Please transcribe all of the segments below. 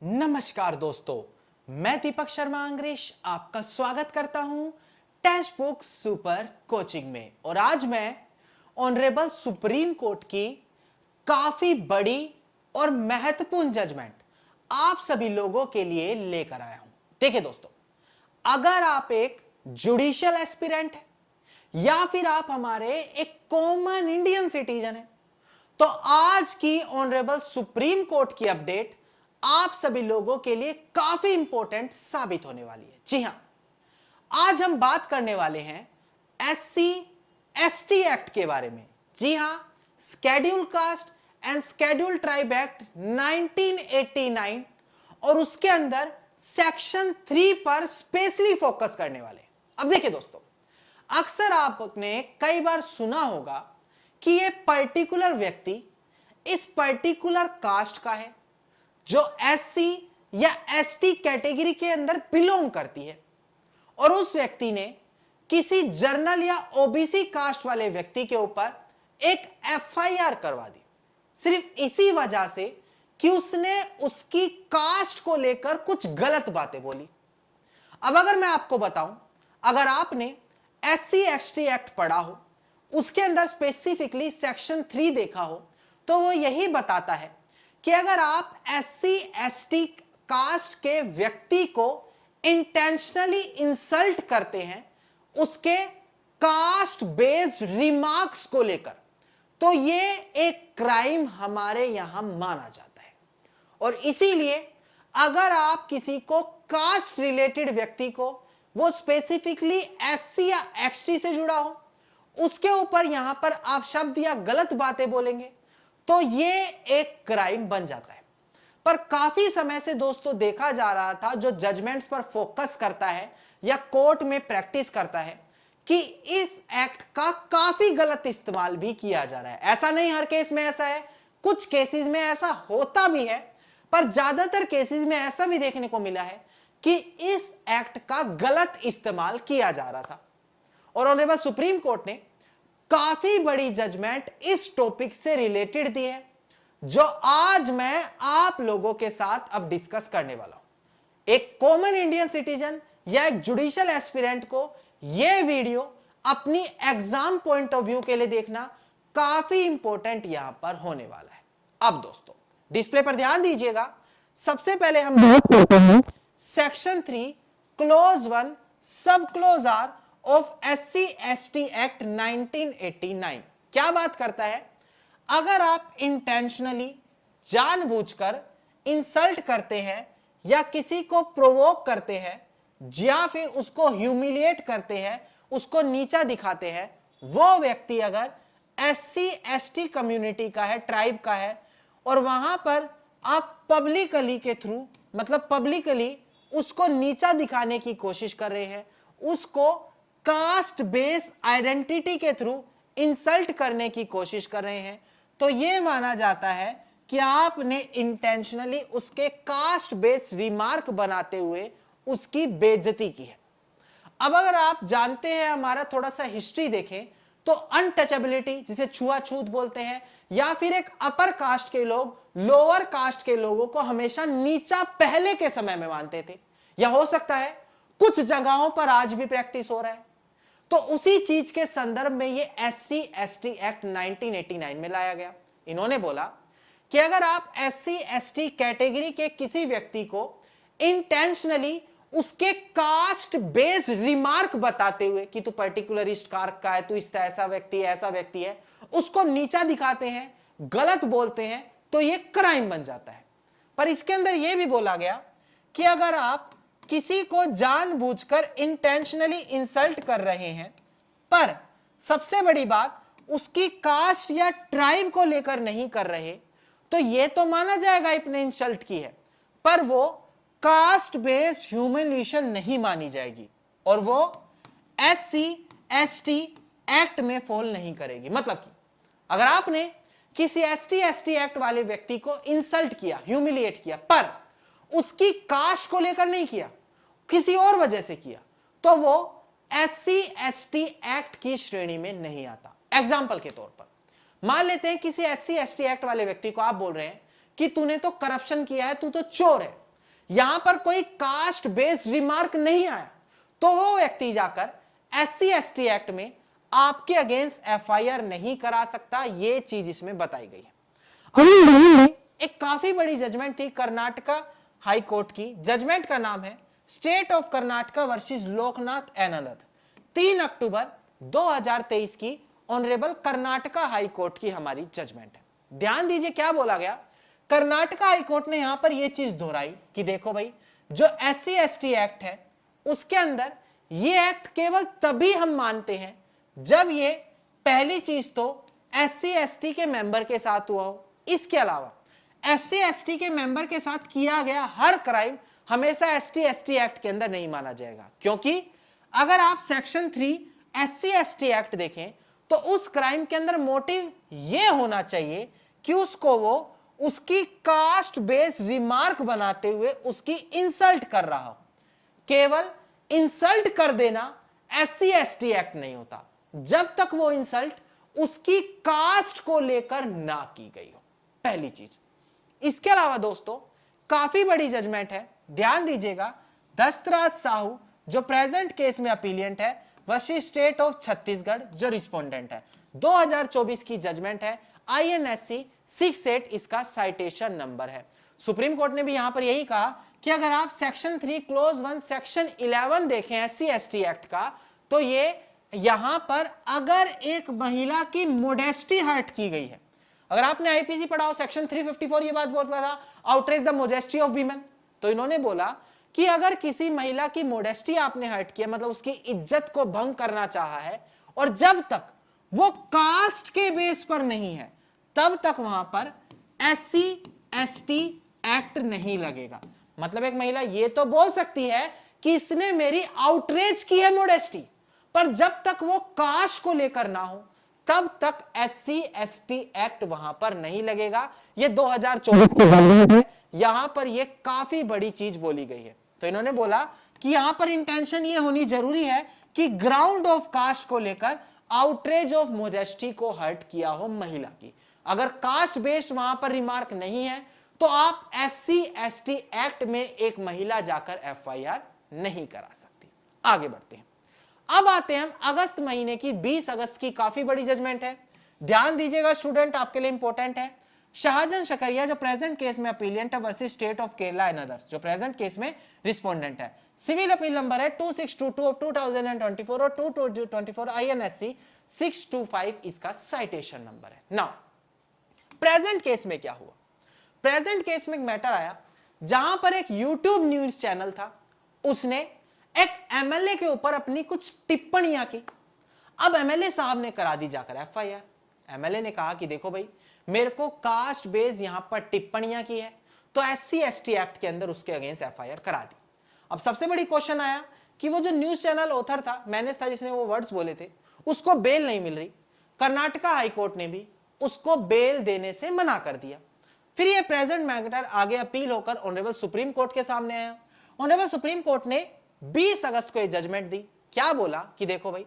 नमस्कार दोस्तों, मैं दीपक शर्मा अंग्रेश आपका स्वागत करता हूं टेक्स्ट बुक सुपर कोचिंग में। और आज मैं ऑनरेबल सुप्रीम कोर्ट की काफी बड़ी और महत्वपूर्ण जजमेंट आप सभी लोगों के लिए लेकर आया हूं। देखिए दोस्तों, अगर आप एक जुडिशियल एस्पिरेंट है या फिर आप हमारे एक कॉमन इंडियन सिटीजन है, तो आज की ऑनरेबल सुप्रीम कोर्ट की अपडेट आप सभी लोगों के लिए काफी इंपॉर्टेंट साबित होने वाली है। जी हां, आज हम बात करने वाले हैं एससी एसटी एक्ट के बारे में। जी हां, schedule caste and schedule tribe act 1989 और उसके अंदर सेक्शन 3 पर स्पेशली फोकस करने वाले। अब देखिए दोस्तों, अक्सर आपने कई बार सुना होगा कि ये पर्टिकुलर व्यक्ति इस पर्टिकुलर कास्ट का है जो एससी या एसटी कैटेगरी के अंदर बिलोंग करती है, और उस व्यक्ति ने किसी जर्नल या ओबीसी कास्ट वाले व्यक्ति के ऊपर एक एफआईआर करवा दी, सिर्फ इसी वजह से कि उसने उसकी कास्ट को लेकर कुछ गलत बातें बोली। अब अगर मैं आपको बताऊं, अगर आपने एससी एसटी एक्ट पढ़ा हो, उसके अंदर स्पेसिफिकली सेक्शन 3 देखा हो, तो वो यही बताता है कि अगर आप एससी एसटी कास्ट के व्यक्ति को इंटेंशनली इंसल्ट करते हैं उसके कास्ट बेस्ड रिमार्क्स को लेकर, तो ये एक क्राइम हमारे यहां माना जाता है। और इसीलिए अगर आप किसी को कास्ट रिलेटेड व्यक्ति को, वो स्पेसिफिकली एससी या एसटी से जुड़ा हो, उसके ऊपर यहां पर आप शब्द या गलत बातें बोलेंगे तो ये एक क्राइम बन जाता है। पर काफी समय से दोस्तों देखा जा रहा था, जो जजमेंट्स पर फोकस करता है या कोर्ट में प्रैक्टिस करता है, कि इस एक्ट का काफी गलत इस्तेमाल भी किया जा रहा है। ऐसा नहीं हर केस में ऐसा है, कुछ केसेस में ऐसा होता भी है, पर ज्यादातर केसेस में ऐसा भी देखने को मिला है कि इस एक्ट का गलत इस्तेमाल किया जा रहा था। और ऑनरेबल सुप्रीम कोर्ट ने काफी बड़ी जजमेंट इस टॉपिक से रिलेटेड दी है, जो आज मैं आप लोगों के साथ अब डिस्कस करने वाला हूं। एक कॉमन इंडियन सिटीजन या एक जुडिशियल एस्पिरेंट को यह वीडियो अपनी एग्जाम पॉइंट ऑफ व्यू के लिए देखना काफी इंपॉर्टेंट यहां पर होने वाला है। अब दोस्तों, डिस्प्ले पर ध्यान दीजिएगा। सबसे पहले हम बात करते हैं section 3 clause 1 sub clause r of SC ST act 1989 क्या बात करता है। अगर आप इंटेंशनली जानबूझकर इंसल्ट करते हैं या किसी को प्रोवोक करते हैं या फिर उसको ह्यूमिलिएट करते हैं, उसको नीचा दिखाते हैं, वो व्यक्ति अगर एससी एसटी कम्युनिटी का है, ट्राइब का है, और वहां पर आप पब्लिकली के थ्रू, मतलब पब्लिकली उसको नीचा दिखाने की कोशिश कर रहे हैं, उसको कास्ट बेस आइडेंटिटी के थ्रू इंसल्ट करने की कोशिश कर रहे हैं, तो यह माना जाता है कि आपने इंटेंशनली उसके कास्ट बेस रिमार्क बनाते हुए उसकी बेइज्जती की है। अब अगर आप जानते हैं, हमारा थोड़ा सा हिस्ट्री देखें, तो अनटचेबिलिटी, जिसे छुआछूत बोलते हैं, या फिर एक अपर कास्ट के लोग लोअर कास्ट के लोगों को हमेशा नीचा पहले के समय में मानते थे, या हो सकता है कुछ जगहों पर आज भी प्रैक्टिस हो रहा है। तो उसी चीज के संदर्भ में ये एससी एसटी एक्ट 1989 में लाया गया। इन्होंने बोला कि अगर आप एससी एसटी कैटेगरी के किसी व्यक्ति को इंटेंशनली उसके कास्ट बेस्ड रिमार्क बताते हुए कि तू पर्टिकुलर इस कास्ट का है, तू इस ऐसा व्यक्ति है, ऐसा व्यक्ति है, उसको नीचा दिखाते हैं, गलत बोलते हैं, तो ये क्राइम बन जाता है। पर इसके अंदर यह भी बोला गया कि अगर आप किसी को जानबूझकर इंटेंशनली इंसल्ट कर रहे हैं, पर सबसे बड़ी बात उसकी कास्ट या ट्राइब को लेकर नहीं कर रहे, तो यह तो माना जाएगा आपने इंसल्ट की है, पर वो कास्ट बेस्ड ह्यूमिलिएशन नहीं मानी जाएगी और वो एससी एसटी एक्ट में फॉल नहीं करेगी। मतलब कि अगर आपने किसी एसटी एसटी एक्ट वाले व्यक्ति को इंसल्ट किया, ह्यूमिलिएट किया, पर उसकी कास्ट को लेकर नहीं किया, किसी और वजह से किया, तो वो एससी एसटी एक्ट की श्रेणी में नहीं आता। एग्जाम्पल के तौर पर मान लेते हैं किसी एससी एसटी एक्ट वाले व्यक्ति को आप बोल रहे हैं कि तूने तो करप्शन किया है, तू तो चोर है, यहां पर कोई कास्ट बेस्ड रिमार्क नहीं आया, तो वो व्यक्ति जाकर SC/ST एक्ट में आपके अगेंस्ट FIR नहीं करा सकता। ये चीज इसमें बताई गई है। एक काफी बड़ी जजमेंट थी कर्नाटका हाई कोर्ट की। जजमेंट का नाम है state of Karnataka versus Loknath and another. 3 अक्टूबर 2023 की ऑनरेबल कर्नाटका हाई कोर्ट की हमारी जजमेंट है। ध्यान दीजिए क्या बोला गया। कर्नाटका हाई कोर्ट ने यहां पर यह चीज दोहराई कि देखो भाई, जो SC/ST एक्ट है उसके अंदर ये एक्ट केवल तभी हम मानते हैं जब ये पहली चीज तो SC/ST के मेंबर के साथ हुआ हो। इसके अलावा SC/ST के मेंबर के साथ किया गया हर क्राइम हमेशा ST/ST एक्ट के अंदर नहीं माना जाएगा, क्योंकि अगर आप सेक्शन 3 SC/ST एक्ट देखें तो उस क्राइम के अंदर मोटिव यह होना चाहिए कि उसको वो उसकी कास्ट बेस्ड रिमार्क बनाते हुए उसकी इंसल्ट कर रहा हो। केवल इंसल्ट कर देना SC/ST एक्ट नहीं होता जब तक वो इंसल्ट उसकी कास्ट को लेकर ना की गई हो, पहली चीज। इसके अलावा दोस्तों काफी बड़ी जजमेंट है, ध्यान दीजिएगा। दस्तराज साहू जो प्रेजेंट केस में अपीलियंट है वर्सेस स्टेट ऑफ छत्तीसगढ़ जो रिस्पोंडेंट है, 2024 की जजमेंट है। INSC 68 इसका साइटेशन नंबर है। सुप्रीम कोर्ट ने भी यहां पर यही कहा कि अगर आप सेक्शन 3 क्लोज 1 सेक्शन 11 देखें SC/ST एक्ट का, तो ये यहां पर अगर एक महिला की मोडेस्टी हर्ट की गई है, अगर आपने IPC पढ़ा हो सेक्शन 354 ये बात बोलता था outrage the modesty of women, तो इन्होंने बोला कि अगर किसी महिला की मोडेस्टी आपने हर्ट किया, मतलब उसकी इज्जत को भंग करना चाहा है, और जब तक वो कास्ट के बेस पर नहीं है तब तक वहां पर SC/ST एक्ट नहीं लगेगा। मतलब एक महिला ये तो बोल सकती है कि इसने मेरी आउटरेज की है मोडेस्टी, पर जब तक वो कास्ट को लेकर ना हो तब तक SC/ST एक्ट वहां पर नहीं लगेगा। ये 2024 की जजमेंट है, यहां पर ये काफी बड़ी चीज बोली गई है। तो इन्होंने बोला कि यहां पर इंटेंशन ये होनी जरूरी है कि ग्राउंड ऑफ कास्ट को लेकर आउटरेज ऑफ मोडेस्टी को हर्ट किया हो महिला की। अगर कास्ट बेस्ड वहां पर रिमार्क नहीं है तो आप SC/ST एक्ट में एक महिला जाकर FIR नहीं करा सकती। आगे बढ़ते हैं। अब आते हैं हम अगस्त महीने की 20 अगस्त की काफी बड़ी जजमेंट है, ध्यान दीजिएगा स्टूडेंट, आपके लिए इंपॉर्टेंट है। शाहजहां शकरिया जो प्रेजेंट केस में अपीलियंट है versus state of Kerala and others जो प्रेजेंट केस में रिस्पोंडेंट है। सिविल अपील नंबर है 2622 ऑफ 2024 और 2224 INSC 625 इसका साइटेशन नंबर है। नाउ प्रेजेंट केस में क्या हुआ? प्रेजेंट केस में एक मैटर आया जहां पर एक यूट्यूब न्यूज चैनल था, उसने एक MLA के ऊपर अपनी कुछ टिप्पणियां की। अब MLA साहब ने करा दी जाकर FIR। MLA ने कहा कि देखो भाई, मेरे को कास्ट बेस यहां पर टिप्पणियां की है, तो SC/ST एक्ट के अंदर उसके अगेंस्ट FIR करा दी। अब सबसे बड़ी क्वेश्चन आया कि वो जो न्यूज चैनल ऑथर था, मैनेज था, जिसने वो वर्ड्स बोले थे, उसको बेल नहीं मिल रही। कर्नाटका हाई कोर्ट ने भी उसको बेल देने से मना कर दिया। फिर ये प्रेजेंट मैटर आगे अपील होकर ऑनरेबल सुप्रीम कोर्ट के सामने आया। ऑनरेबल सुप्रीम कोर्ट ने 20 अगस्त को ये जजमेंट दी। क्या बोला कि देखो भाई,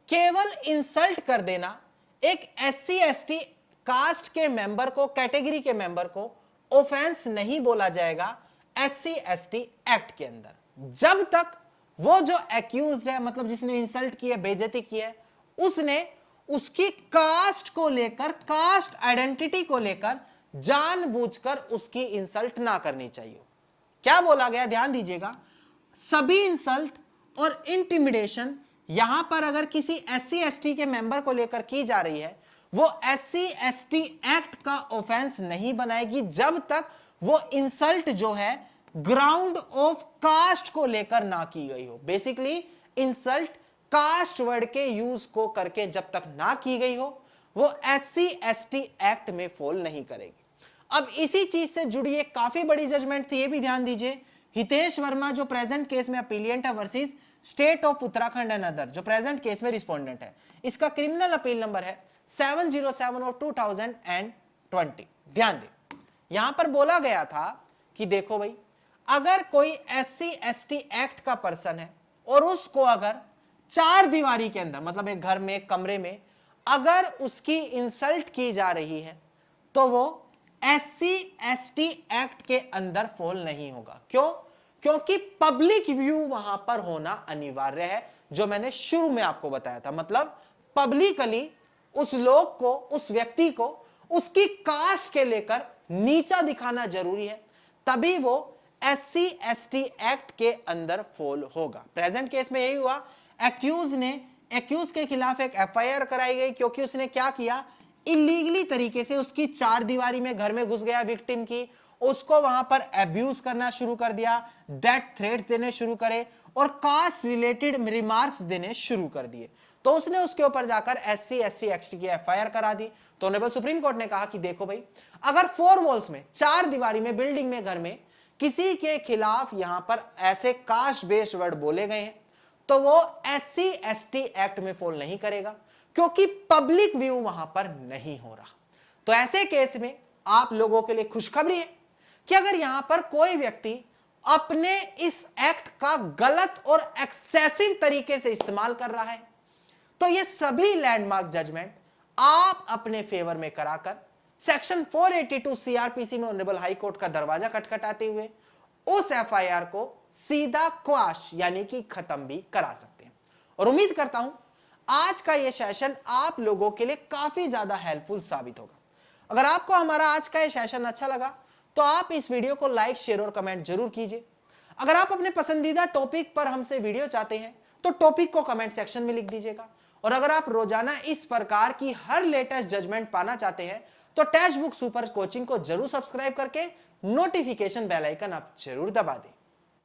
केवल इंसल्ट कर देना एक SC/ST कास्ट के मेंबर को, कैटेगरी के मेंबर को ऑफेंस नहीं बोला जाएगा SC/ST एक्ट के अंदर, जब तक वो जो एक्यूज्ड है, मतलब जिसने इंसल्ट की है, बेइज्जती की है, उसने उसकी कास्ट को लेकर, कास्ट आइडेंटिटी को लेकर जानबूझकर उसकी इंसल्ट ना करनी चाहिए। क्या बोला गया, ध्यान दीजिएगा। सभी इंसल्ट और इंटिमिडेशन यहां पर अगर किसी SC/ST के मेंबर को लेकर की जा रही है, वो SC/ST एक्ट का ऑफेंस नहीं बनाएगी जब तक वो इंसल्ट जो है ग्राउंड ऑफ कास्ट को लेकर ना की गई हो। बेसिकली इंसल्ट कास्ट वर्ड के यूज को करके जब तक ना की गई हो, वो SC/ST एक्ट में फॉल नहीं करेगी। अब इसी चीज से जुड़ी एक काफी बड़ी जजमेंट थी, ये भी ध्यान दीजिए। हितेश वर्मा जो प्रेजेंट केस में अपीलियंट है versus state of Uttarakhand and other जो प्रेजेंट केस में रिस्पोंडेंट है, इसका क्रिमिनल अपील नंबर है 707 ऑफ 2020। ध्यान दें, यहां पर बोला गया था कि देखो भाई, अगर कोई SC/ST एक्ट का पर्सन है और उसको अगर 4 दीवारी के अंदर, मतलब एक घर में, एक कमरे में, अगर उसकी इंसल्ट की जा रही है, तो वो SC ST एक्ट के अंदर फॉल नहीं होगा। क्यों? क्योंकि पब्लिक व्यू वहां पर होना अनिवार्य है, जो मैंने शुरू में आपको बताया था। मतलब पब्लिकली उस लोग को, उस व्यक्ति को उसकी कास्ट के लेकर नीचा दिखाना जरूरी है, तभी वो SC ST एक्ट के अंदर फॉल होगा। प्रेजेंट केस में यही हुआ, एक्यूज के खिलाफ एक FIR कराई गई क्योंकि उसने क्या किया, इलीगली तरीके से उसकी चार दीवारी में घर में घुस गया विक्टिम की, उसको वहां पर अब्यूज करना शुरू कर दिया, डेथ थ्रेट्स देने शुरू करे और कास्ट रिलेटेड रिमार्क्स देने शुरू कर दिए। तो उसने उसके ऊपर जाकर SC ST एक्ट की FIR करा दी। तो ऑनरेबल सुप्रीम कोर्ट ने कहा कि देखो भाई, अगर 4 वॉल्स में, चार दीवारी में, बिल्डिंग में, घर में किसी के खिलाफ यहां पर ऐसे कास्ट बेस्ड वर्ड बोले गए हैं, तो वो SC ST एक्ट में फॉल नहीं करेगा, क्योंकि पब्लिक व्यू वहां पर नहीं हो रहा। तो ऐसे केस में आप लोगों के लिए खुशखबरी है कि अगर यहां पर कोई व्यक्ति अपने इस एक्ट का गलत और एक्सेसिव तरीके से इस्तेमाल कर रहा है, तो ये सभी लैंडमार्क जजमेंट आप अपने फेवर में कराकर सेक्शन 482 CRPC में ऑनरेबल हाई कोर्ट का दरवाजा खटखटाते हुए उस FIR को सीधा क्वाश यानी कि खत्म भी करा सकते हैं। और उम्मीद करता हूं आज का यह सेशन आप लोगों के लिए काफी ज्यादा हेल्पफुल साबित होगा। अगर आपको हमारा आज का यह सेशन अच्छा लगा तो आप इस वीडियो को लाइक, शेयर और कमेंट जरूर कीजिए। अगर आप अपने पसंदीदा टॉपिक पर हमसे वीडियो चाहते हैं तो टॉपिक को कमेंट सेक्शन में लिख दीजिएगा। और अगर आप रोजाना इस प्रकार की हर लेटेस्ट जजमेंट पाना चाहते हैं तो टेक्स्ट बुक सुपर कोचिंग को जरूर सब्सक्राइब करके नोटिफिकेशन बेल आइकन आप जरूर दबा दें।